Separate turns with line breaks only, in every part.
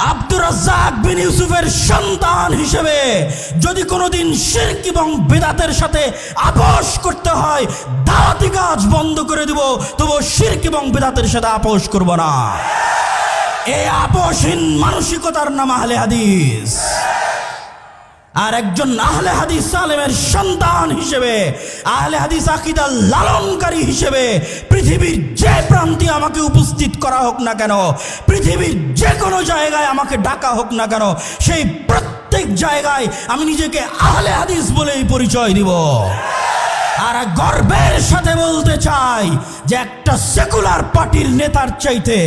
আব্দুর রাজ্জাক বিন ইউসুফের সন্তান হিসেবে যদি কোনোদিন শিরক এবং বিদআতের সাথে আপোষ করতে হয়, দাওয়াতি কাজ বন্ধ করে দেব, তবু শিরক এবং বিদআতের সাথে আপোষ করব না। এই আপোষহীন মানসিকতার নাম আহলে হাদিস। আর একজন আহলে হাদিস আলেমের সন্তান হিসেবে, আহলে হাদিস আকীদা লালনকারী হিসেবে পৃথিবীর যে প্রান্তে আমাকে উপস্থিত করা হোক না কেন, পৃথিবীর যে কোনো জায়গায় আমাকে ডাকা হোক না কেন, সেই প্রত্যেক জায়গায় আমি নিজেকে আহলে হাদিস বলেই পরিচয় দিব। আর গর্বের সাথে বলতে চাই যে একটা সেকুলার পার্টির নেতার চাইতে,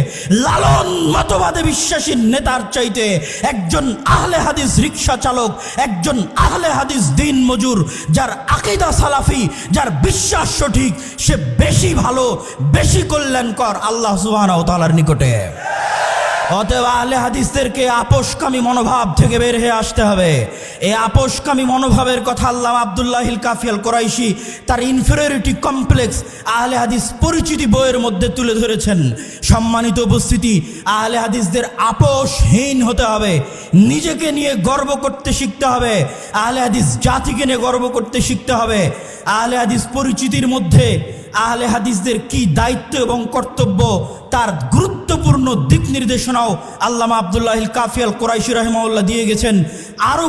লালন মতবাদে বিশ্বাসী নেতার চাইতে একজন আহলে হাদিস রিক্সা চালক, একজন আহলে হাদিস দিন মজুর, যার আকীদা সালাফি, যার বিশ্বাস সঠিক, সে বেশি ভালো, বেশি কল্যাণকর আল্লাহ সুবহানাহু ওয়া তাআলার নিকটে। অতএব আহলে হাদিসদেরকে আপোষকামী মনোভাব থেকে বের হয়ে আসতে হবে। এই আপোষকামী মনোভাবের কথা আল্লামা আব্দুল্লাহিল কাফি আল কুরাইশি তার ইনফেরিয়রিটি কমপ্লেক্স আহলে হাদিস পরিচিতি বইয়ের মধ্যে তুলে ধরেছেন। সম্মানিত উপস্থিতি, আহলে হাদিসদের আপোষহীন হতে হবে, নিজেকে নিয়ে গর্ব করতে শিখতে হবে, আহলে হাদিস জাতিকে নিয়ে গর্ব করতে শিখতে হবে। আহলে হাদিস পরিচিতির মধ্যে আহলে হাদিসদের কি দায়িত্ব এবং কর্তব্য, তার গুরুত্বপূর্ণ দিক নির্দেশনাও আল্লামা আব্দুল্লাহিল কাফি আল কুরাইশি রাহিমাহুল্লাহ দিয়ে গেছেন। আরও